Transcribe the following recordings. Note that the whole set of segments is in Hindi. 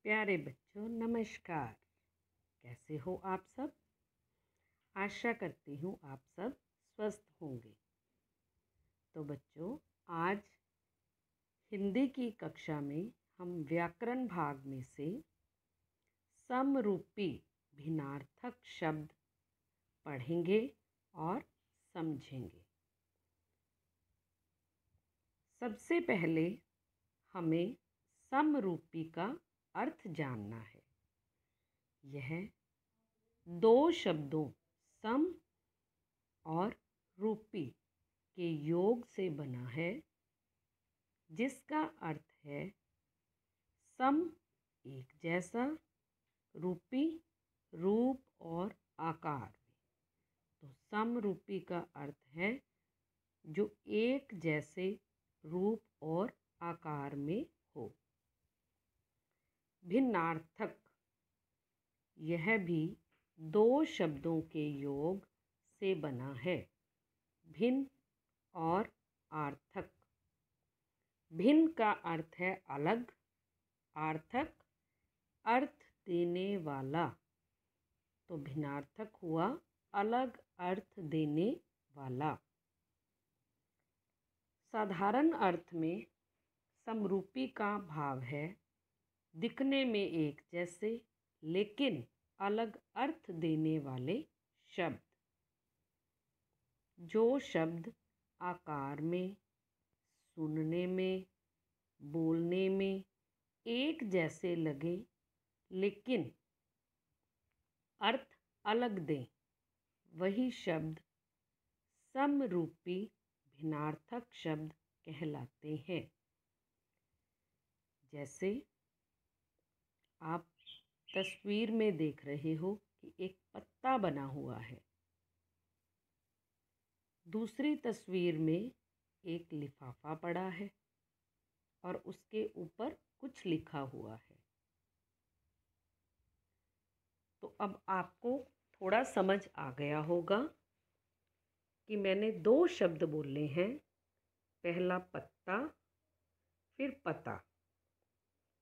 प्यारे बच्चों नमस्कार। कैसे हो आप सब? आशा करती हूँ आप सब स्वस्थ होंगे। तो बच्चों, आज हिंदी की कक्षा में हम व्याकरण भाग में से समरूपी भिन्नार्थक शब्द पढ़ेंगे और समझेंगे। सबसे पहले हमें समरूपी का अर्थ जानना है। यह दो शब्दों सम और रूपी के योग से बना है, जिसका अर्थ है सम एक जैसा, रूपी रूप और आकार में। तो समरूपी का अर्थ है जो एक जैसे रूप और आकार में हो। भिन्नार्थक, यह भी दो शब्दों के योग से बना है, भिन्न और आर्थक। भिन्न का अर्थ है अलग, आर्थक अर्थ देने वाला। तो भिन्नार्थक हुआ अलग अर्थ देने वाला। साधारण अर्थ में समरूपी का भाव है दिखने में एक जैसे लेकिन अलग अर्थ देने वाले शब्द। जो शब्द आकार में, सुनने में, बोलने में एक जैसे लगे लेकिन अर्थ अलग दें, वही शब्द समरूपी भिन्नार्थक शब्द कहलाते हैं। जैसे आप तस्वीर में देख रहे हो कि एक पत्ता बना हुआ है। दूसरी तस्वीर में एक लिफाफा पड़ा है और उसके ऊपर कुछ लिखा हुआ है। तो अब आपको थोड़ा समझ आ गया होगा कि मैंने दो शब्द बोले हैं, पहला पत्ता फिर पता।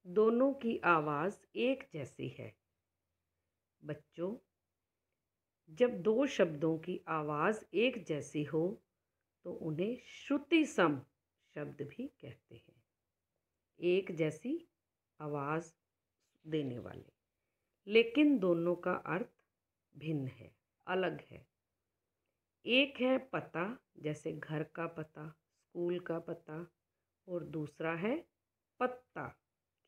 दोनों की आवाज़ एक जैसी है। बच्चों, जब दो शब्दों की आवाज़ एक जैसी हो तो उन्हें श्रुति सम शब्द भी कहते हैं। एक जैसी आवाज़ देने वाले, लेकिन दोनों का अर्थ भिन्न है, अलग है। एक है पता, जैसे घर का पता, स्कूल का पता, और दूसरा है पत्ता,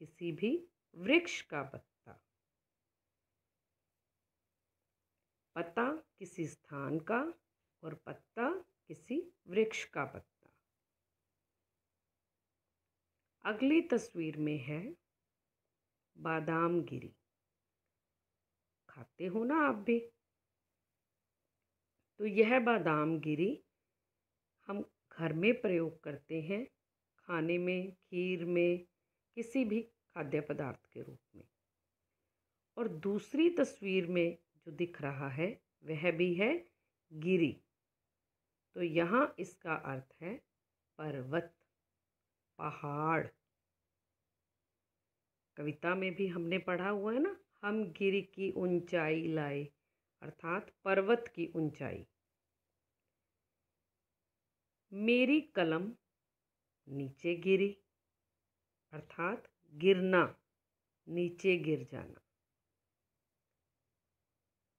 किसी भी वृक्ष का पत्ता। पता किसी स्थान का और पत्ता किसी वृक्ष का पत्ता। अगली तस्वीर में है बादाम गिरी। खाते हो ना आप भी? तो यह बादाम गिरी हम घर में प्रयोग करते हैं, खाने में, खीर में, किसी भी खाद्य पदार्थ के रूप में। और दूसरी तस्वीर में जो दिख रहा है वह भी है गिरी। तो यहाँ इसका अर्थ है पर्वत, पहाड़। कविता में भी हमने पढ़ा हुआ है ना, हम गिरी की ऊंचाई लाए, अर्थात पर्वत की ऊंचाई। मेरी कलम नीचे गिरी, अर्थात गिरना, नीचे गिर जाना।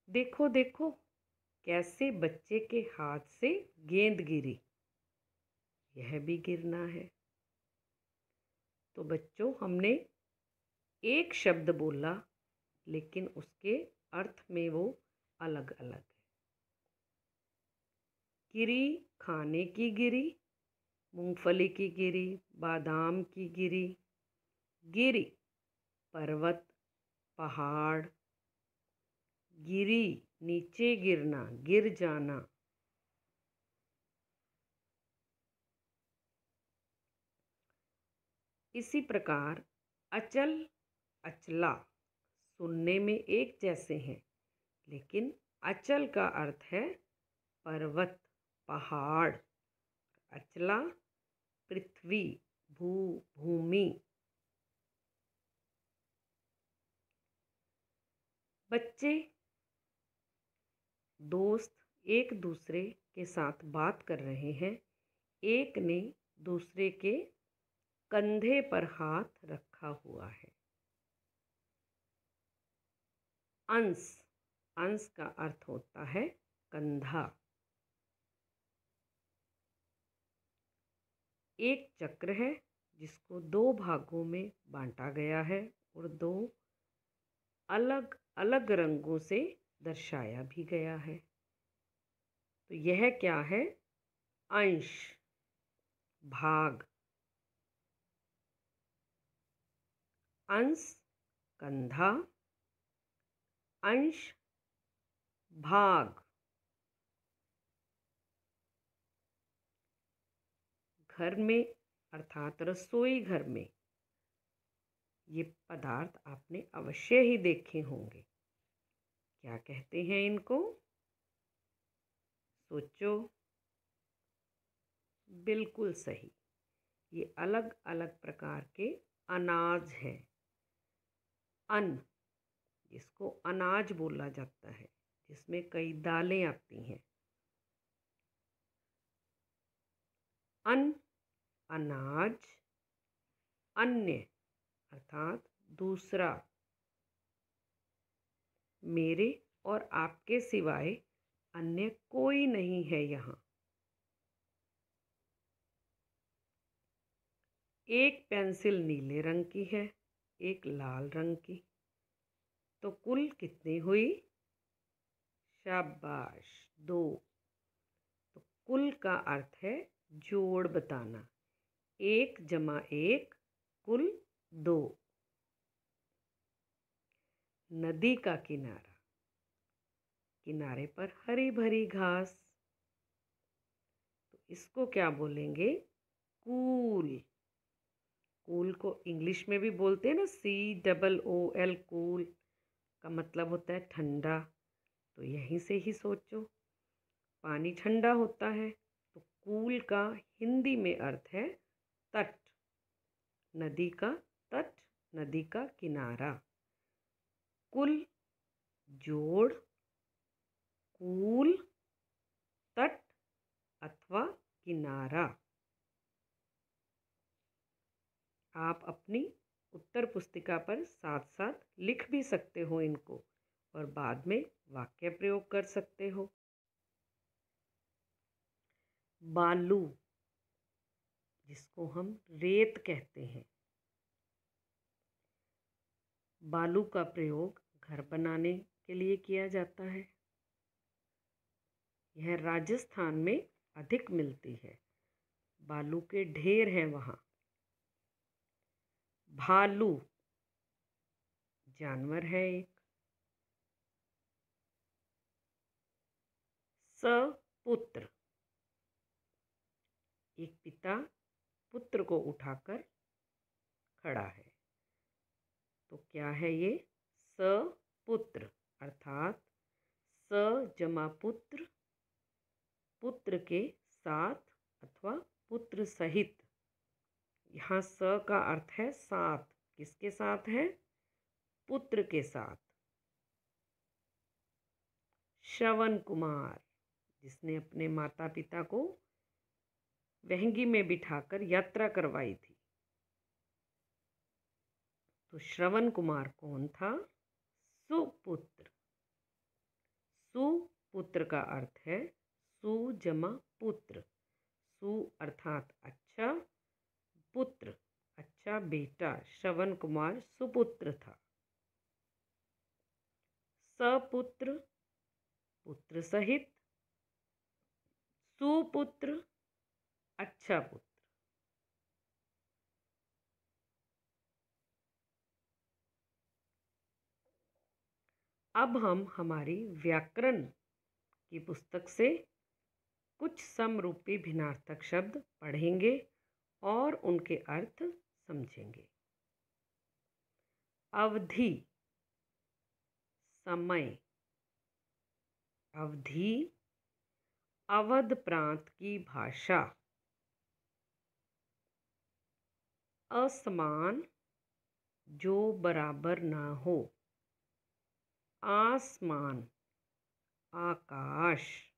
देखो देखो कैसे बच्चे के हाथ से गेंद गिरी, यह भी गिरना है। तो बच्चों, हमने एक शब्द बोला लेकिन उसके अर्थ में वो अलग अलग है। गिरी खाने की गिरी, मूंगफली की गिरी, बादाम की गिरी। गिरी पर्वत, पहाड़। गिरी नीचे गिरना, गिर जाना। इसी प्रकार अचल, अचला सुनने में एक जैसे हैं, लेकिन अचल का अर्थ है पर्वत, पहाड़। अचला पृथ्वी, भूमि। बच्चे दोस्त एक दूसरे के साथ बात कर रहे हैं। एक ने दूसरे के कंधे पर हाथ रखा हुआ है। अंश, अंश का अर्थ होता है कंधा। एक चक्र है जिसको दो भागों में बांटा गया है और दो अलग अलग रंगों से दर्शाया भी गया है। तो यह क्या है? अंश, भाग। अंश कंधा, अंश भाग। घर में अर्थात रसोई घर में ये पदार्थ आपने अवश्य ही देखे होंगे। क्या कहते हैं इनको? सोचो। बिल्कुल सही, ये अलग अलग प्रकार के अनाज हैं। अन्न, जिसको अनाज बोला जाता है, जिसमें कई दालें आती हैं। अन्न, अनाज, अन्य अर्थात दूसरा। मेरे और आपके सिवाय अन्य कोई नहीं है यहाँ। एक पेंसिल नीले रंग की है, एक लाल रंग की। तो कुल कितनी हुई? शाबाश, 2। तो कुल का अर्थ है जोड़ बताना। 1 + 1 कुल 2। नदी का किनारा, किनारे पर हरी भरी घास। तो इसको क्या बोलेंगे? कूल। कूल को इंग्लिश में भी बोलते हैं ना, COOL, कूल का मतलब होता है ठंडा। तो यहीं से ही सोचो, पानी ठंडा होता है। तो कूल का हिंदी में अर्थ है तट। नदी का तट, नदी का किनारा। कुल जोड़, कूल, तट अथवा किनारा। आप अपनी उत्तर पुस्तिका पर साथ साथ लिख भी सकते हो इनको और बाद में वाक्य प्रयोग कर सकते हो। बालू, जिसको हम रेत कहते हैं। बालू का प्रयोग घर बनाने के लिए किया जाता है। यह राजस्थान में अधिक मिलती है। बालू के ढेर हैं वहाँ। भालू जानवर है एक। सपुत्र, एक पिता पुत्र को उठाकर खड़ा है। तो क्या है ये? सपुत्र अर्थात स जमा पुत्र, पुत्र के साथ अथवा पुत्र सहित। यहाँ स का अर्थ है साथ। किसके साथ है? पुत्र के साथ। श्रवण कुमार, जिसने अपने माता पिता को वहंगी में बिठाकर यात्रा करवाई थी। तो श्रवण कुमार कौन था? सुपुत्र। सुपुत्र का अर्थ है सु जमा पुत्र। सु अर्थात अच्छा, पुत्र अच्छा बेटा। श्रवण कुमार सुपुत्र था। सपुत्र पुत्र सहित, सुपुत्र अच्छा पुत्र। अब हम हमारी व्याकरण की पुस्तक से कुछ समरूपी भिन्नार्थक शब्द पढ़ेंगे और उनके अर्थ समझेंगे। अवधि, समय। अवधि, अवध प्रांत की भाषा। असमान, जो बराबर ना हो। आसमान, आकाश।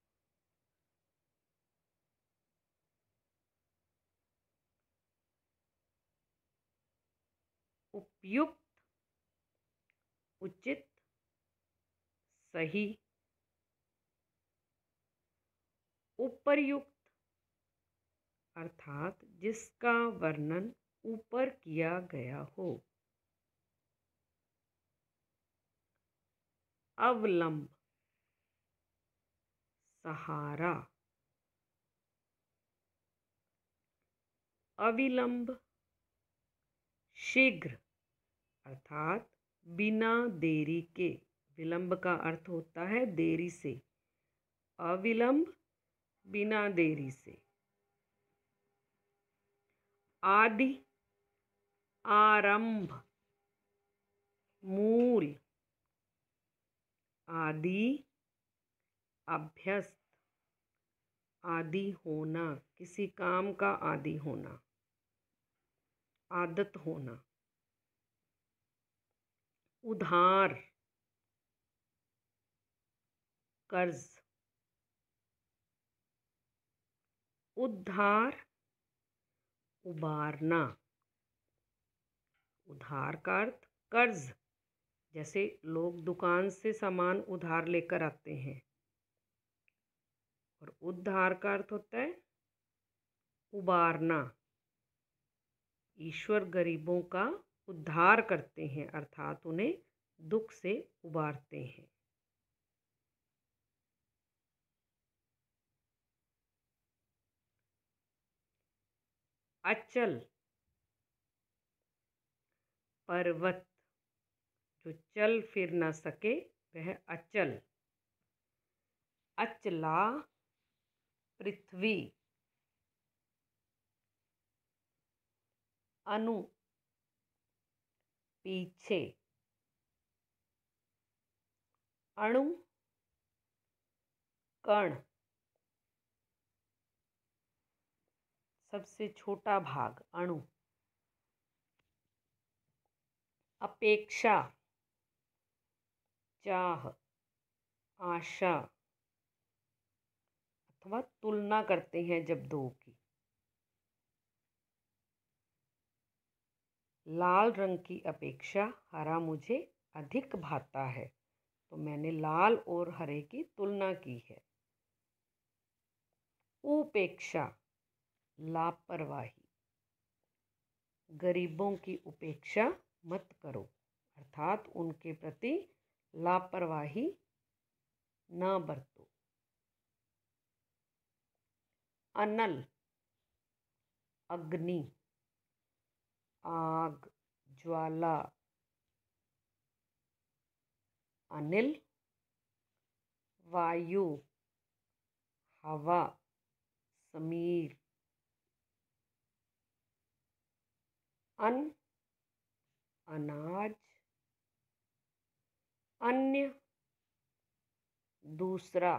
उपयुक्त, उचित, सही। उपर्युक्त अर्थात जिसका वर्णन ऊपर किया गया हो। अवलंब, सहारा। अविलंब, शीघ्र अर्थात बिना देरी के। विलंब का अर्थ होता है देरी से। अविलंब, बिना देरी से। आदि, आरंभ, मूल। आदि, अभ्यस्त, आदि होना, किसी काम का आदि होना, आदत होना। उधार, कर्ज। उद्धार, उबारना। उधार का अर्थ कर्ज, जैसे लोग दुकान से सामान उधार लेकर आते हैं। और उद्धार का अर्थ होता है उबारना। ईश्वर गरीबों का उद्धार करते हैं अर्थात उन्हें दुख से उबारते हैं। अचल, पर्वत। जो चल फिर ना सके वह अचल। अचला, पृथ्वी। अनु, पीछे। अणु, कण, सबसे छोटा भाग अणु। अपेक्षा, चाह, आशा। अथवा तुलना करते हैं जब दो की। लाल रंग की अपेक्षा हरा मुझे अधिक भाता है, तो मैंने लाल और हरे की तुलना की है। उपेक्षा, लापरवाही। गरीबों की उपेक्षा मत करो अर्थात उनके प्रति लापरवाही न बरतो। अनल, अग्नि, आग, ज्वाला। अनिल, वायु, हवा, समीर। अन्न, अनाज। अन्य, दूसरा।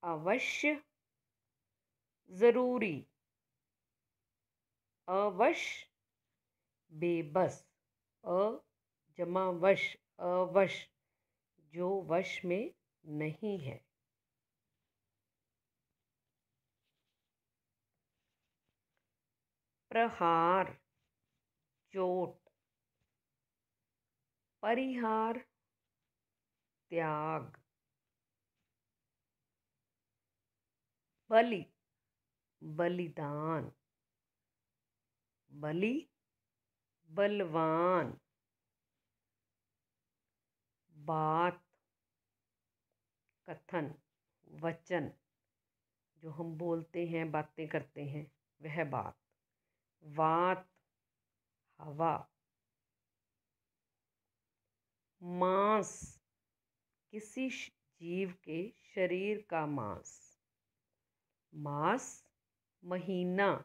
अवश्य, जरूरी। अवश, बेबस। अ जमा वश, अवश, जो वश में नहीं है। प्रहार, चोट। परिहार, त्याग। बलि, बलिदान। बलि, बलवान। बात, कथन, वचन। जो हम बोलते हैं, बातें करते हैं, वह बात। वात, हवा। मांस, किसी जीव के शरीर का मांस। मास, महीना,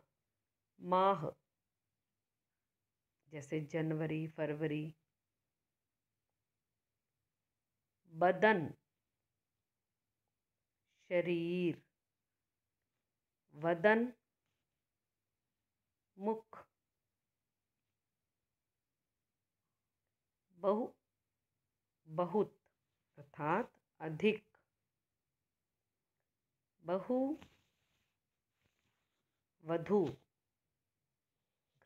माह। जैसे जनवरी, फरवरी। बदन, शरीर। वदन, मुख। बहु बहुत अर्थात अधिक, बहु वधू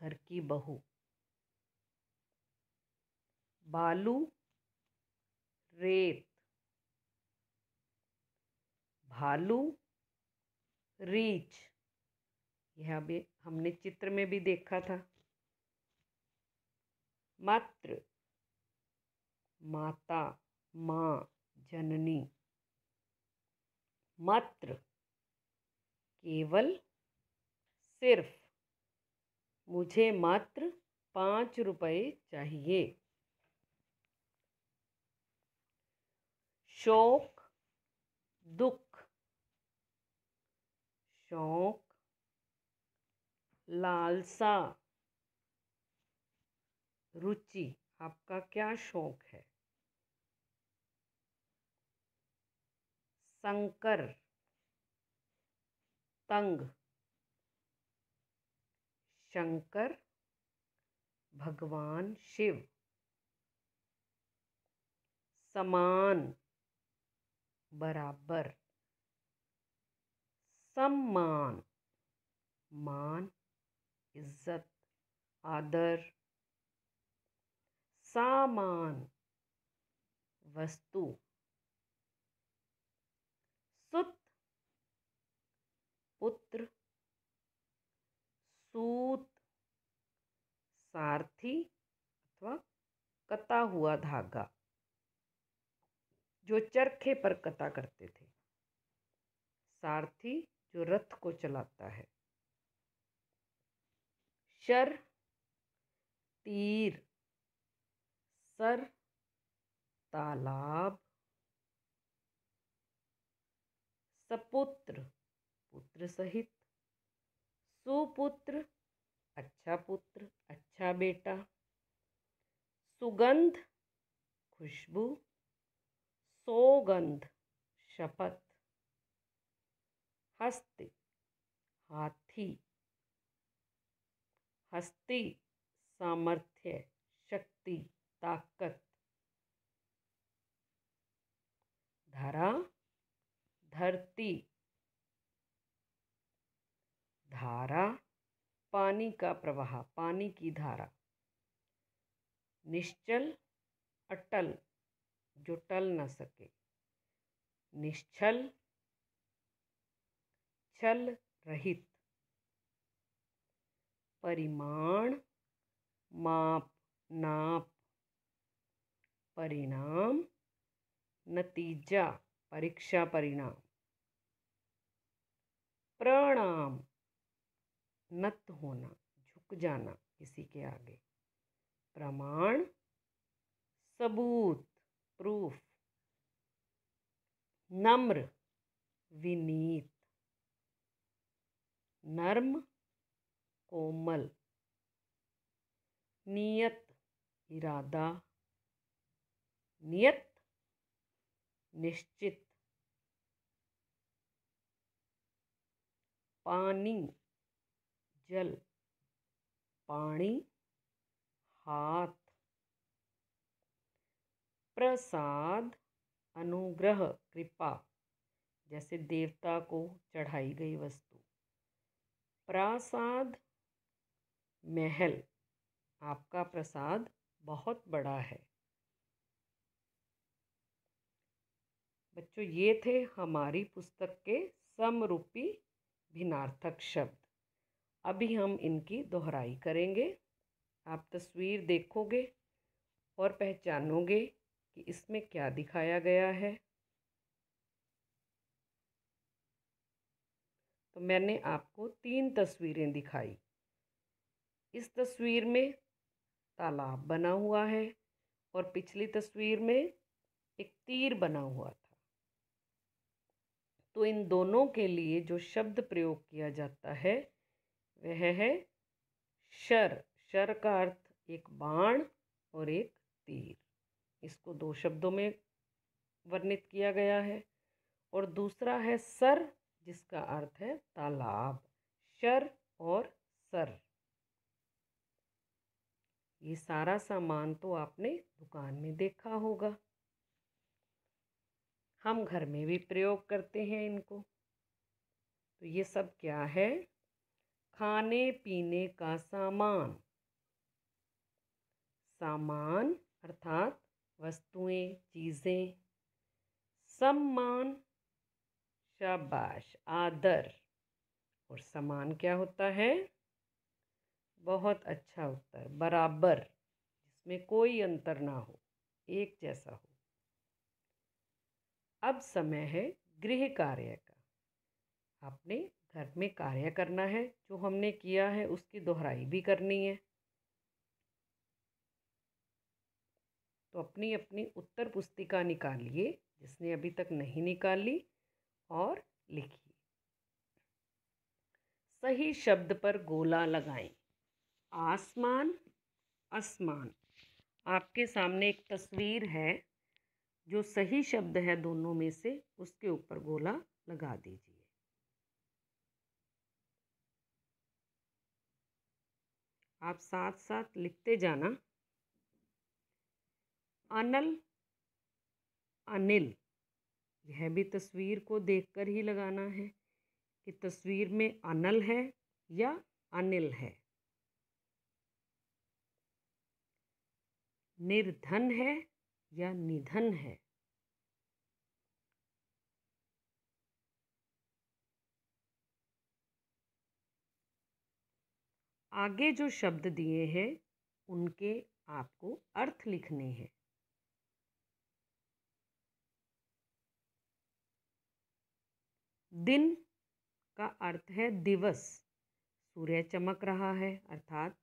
घर की बहू, बालू रेत, भालू रीछ, यह अभी हमने चित्र में भी देखा था। मात्र माता माँ जननी, मात्र केवल सिर्फ, मुझे मात्र 5 रुपए चाहिए। शौक दुख, शौक लालसा रुचि, आपका क्या शौक है। शंकर तंग, शंकर भगवान शिव। समान बराबर, सम्मान मान इज्जत आदर। सामान वस्तु। सुत पुत्र, सूत सारथी अथवा कता हुआ धागा, जो चरखे पर कता करते थे। सारथी जो रथ को चलाता है। शर तीर, सर तालाब। सपुत्र पुत्र सहित। सुपुत्र अच्छा पुत्र, अच्छा बेटा। सुगंध खुशबू। सौगंध शपथ। हस्त हाथी। हस्ती सामर्थ्य शक्ति ताकत। धरा धरती। धारा पानी का प्रवाह, पानी की धारा। निश्चल अटल जो टल न सके। निश्चल छल रहित। परिमाण माप नाप। परिणाम नतीजा परीक्षा परिणाम। प्रणाम नत होना झुक जाना किसी के आगे। प्रमाण सबूत प्रूफ। नम्र विनीत। नर्म कोमल। नियत इरादा। नियत निश्चित। पानी जल। पानी हाथ। प्रसाद अनुग्रह कृपा, जैसे देवता को चढ़ाई गई वस्तु। प्रासाद महल, आपका प्रसाद बहुत बड़ा है। बच्चों, ये थे हमारी पुस्तक के समरूपी भिन्नार्थक शब्द। अभी हम इनकी दोहराई करेंगे। आप तस्वीर देखोगे और पहचानोगे कि इसमें क्या दिखाया गया है। तो मैंने आपको 3 तस्वीरें दिखाई। इस तस्वीर में तालाब बना हुआ है और पिछली तस्वीर में एक तीर बना हुआ था। तो इन दोनों के लिए जो शब्द प्रयोग किया जाता है वह है शर। शर का अर्थ एक बाण और एक तीर। इसको 2 शब्दों में वर्णित किया गया है। और दूसरा है सर, जिसका अर्थ है तालाब। शर और सर। ये सारा सामान तो आपने दुकान में देखा होगा। हम घर में भी प्रयोग करते हैं इनको। तो ये सब क्या है? खाने पीने का सामान। सामान अर्थात वस्तुएं, चीज़ें। सम्मान, शाबाश, आदर। और समान क्या होता है? बहुत अच्छा उत्तर, बराबर, जिसमें कोई अंतर ना हो, एक जैसा हो। अब समय है गृह कार्य का। आपने घर में कार्य करना है, जो हमने किया है उसकी दोहराई भी करनी है। तो अपनी अपनी उत्तर पुस्तिका निकालिए, जिसने अभी तक नहीं निकाली, और लिखिए। सही शब्द पर गोला लगाएं। आसमान, आसमान। आपके सामने एक तस्वीर है, जो सही शब्द है दोनों में से, उसके ऊपर गोला लगा दीजिए। आप साथ साथ लिखते जाना। अनल, अनिल। यह भी तस्वीर को देखकर ही लगाना है कि तस्वीर में अनल है या अनिल है। निर्धन है या निधन है। आगे जो शब्द दिए हैं उनके आपको अर्थ लिखने हैं। दिन का अर्थ है दिवस। सूर्य चमक रहा है अर्थात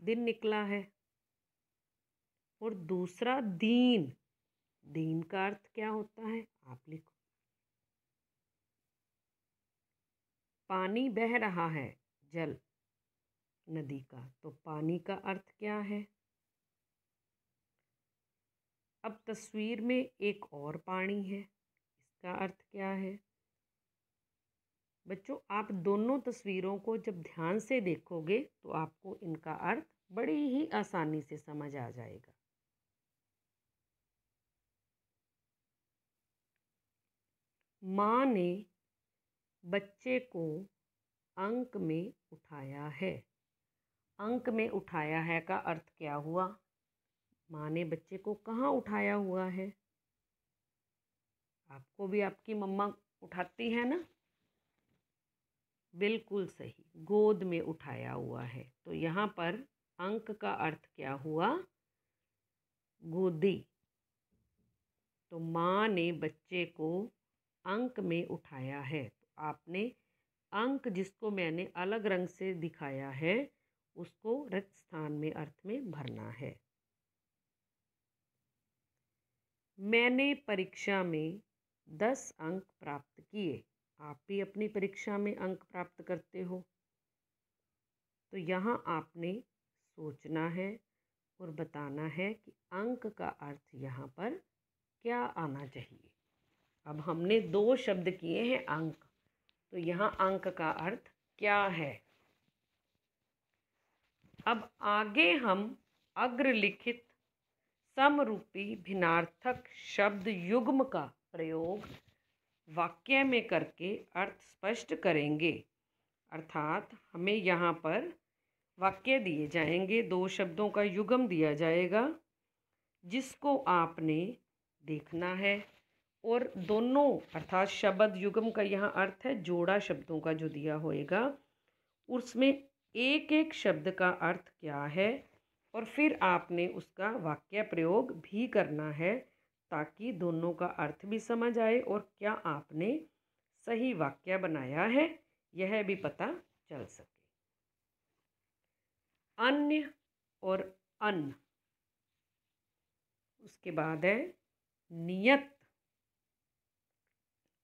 दिन निकला है। और दूसरा दीन। दीन का अर्थ क्या होता है? आप लिखो। पानी बह रहा है, जल, नदी का, तो पानी का अर्थ क्या है? अब तस्वीर में एक और पानी है, इसका अर्थ क्या है? बच्चों, आप दोनों तस्वीरों को जब ध्यान से देखोगे तो आपको इनका अर्थ बड़ी ही आसानी से समझ आ जाएगा। माँ ने बच्चे को अंक में उठाया है। अंक में उठाया है का अर्थ क्या हुआ? माँ ने बच्चे को कहाँ उठाया हुआ है? आपको भी आपकी मम्मा उठाती है ना? बिल्कुल सही, गोद में उठाया हुआ है। तो यहाँ पर अंक का अर्थ क्या हुआ? गोदी। तो माँ ने बच्चे को अंक में उठाया है। तो आपने अंक, जिसको मैंने अलग रंग से दिखाया है, उसको रिक्त स्थान में अर्थ में भरना है। मैंने परीक्षा में 10 अंक प्राप्त किए। आप भी अपनी परीक्षा में अंक प्राप्त करते हो। तो यहाँ आपने सोचना है और बताना है कि अंक का अर्थ यहाँ पर क्या आना चाहिए। अब हमने 2 शब्द किए हैं अंक, तो यहाँ अंक का अर्थ क्या है? अब आगे हम अग्रलिखित समरूपी भिन्नार्थक शब्द युग्म का प्रयोग वाक्य में करके अर्थ स्पष्ट करेंगे। अर्थात हमें यहाँ पर वाक्य दिए जाएंगे, 2 शब्दों का युग्म दिया जाएगा, जिसको आपने देखना है। और दोनों अर्थात शब्द युग्म का यहाँ अर्थ है जोड़ा शब्दों का जो दिया होएगा, उसमें एक एक शब्द का अर्थ क्या है, और फिर आपने उसका वाक्य प्रयोग भी करना है, ताकि दोनों का अर्थ भी समझ आए और क्या आपने सही वाक्य बनाया है यह भी पता चल सके। अन्य और अन्न। उसके बाद है नियत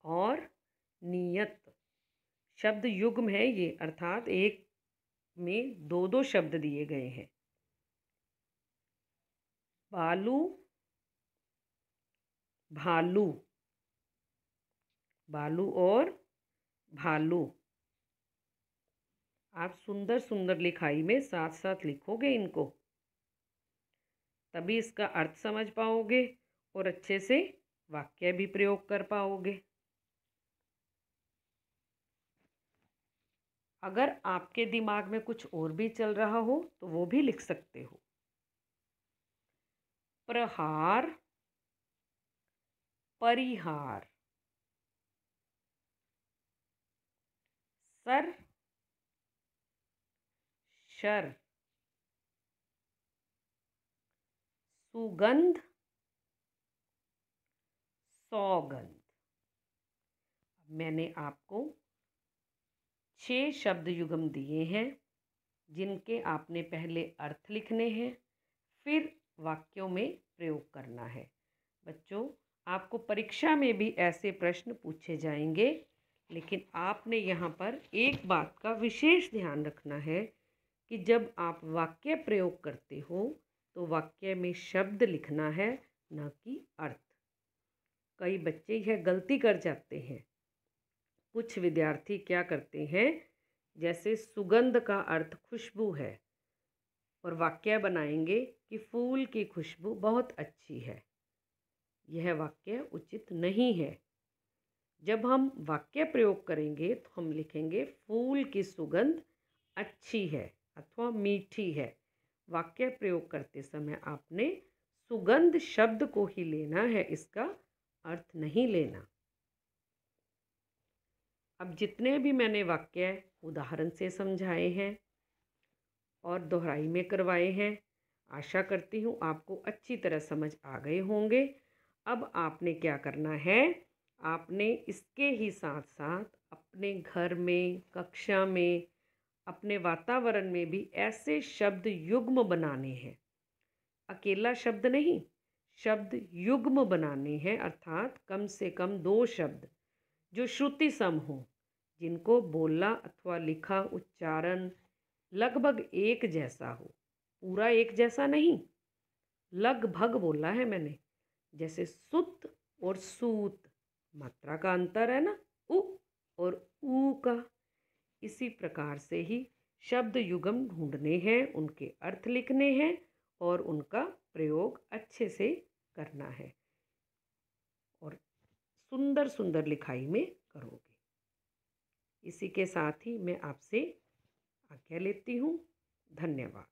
और नियत। शब्द युग्म है ये, अर्थात एक में 2 शब्द दिए गए हैं। बालू, भालू। बालू और भालू। आप सुंदर सुंदर लिखाई में साथ साथ लिखोगे इनको। तभी इसका अर्थ समझ पाओगे और अच्छे से वाक्य भी प्रयोग कर पाओगे। अगर आपके दिमाग में कुछ और भी चल रहा हो तो वो भी लिख सकते हो। प्रहार, परिहार, सर, शर, सुगंध, सौगंध। मैंने आपको 6 शब्द युग्म दिए हैं जिनके आपने पहले अर्थ लिखने हैं, फिर वाक्यों में प्रयोग करना है। बच्चों, आपको परीक्षा में भी ऐसे प्रश्न पूछे जाएंगे, लेकिन आपने यहाँ पर एक बात का विशेष ध्यान रखना है कि जब आप वाक्य प्रयोग करते हो तो वाक्य में शब्द लिखना है, न कि अर्थ। कई बच्चे यह गलती कर जाते हैं। कुछ विद्यार्थी क्या करते हैं, जैसे सुगंध का अर्थ खुशबू है और वाक्य बनाएंगे कि फूल की खुशबू बहुत अच्छी है। यह वाक्य उचित नहीं है। जब हम वाक्य प्रयोग करेंगे तो हम लिखेंगे फूल की सुगंध अच्छी है अथवा मीठी है। वाक्य प्रयोग करते समय आपने सुगंध शब्द को ही लेना है, इसका अर्थ नहीं लेना। अब जितने भी मैंने वाक्य उदाहरण से समझाए हैं और दोहराई में करवाए हैं, आशा करती हूँ आपको अच्छी तरह समझ आ गए होंगे। अब आपने क्या करना है, आपने इसके ही साथ साथ अपने घर में, कक्षा में, अपने वातावरण में भी ऐसे शब्द युग्म बनाने हैं। अकेला शब्द नहीं, शब्द युग्म बनाने हैं, अर्थात कम से कम 2 शब्द जो श्रुति सम हो, जिनको बोला अथवा लिखा उच्चारण लगभग एक जैसा हो। पूरा एक जैसा नहीं, लगभग बोला है मैंने। जैसे सुत और सूत, मात्रा का अंतर है ना, उ और ऊ का। इसी प्रकार से ही शब्द युग्म ढूंढने हैं, उनके अर्थ लिखने हैं और उनका प्रयोग अच्छे से करना है और सुंदर सुंदर लिखाई में करोगे। इसी के साथ ही मैं आपसे आज्ञा लेती हूँ। धन्यवाद।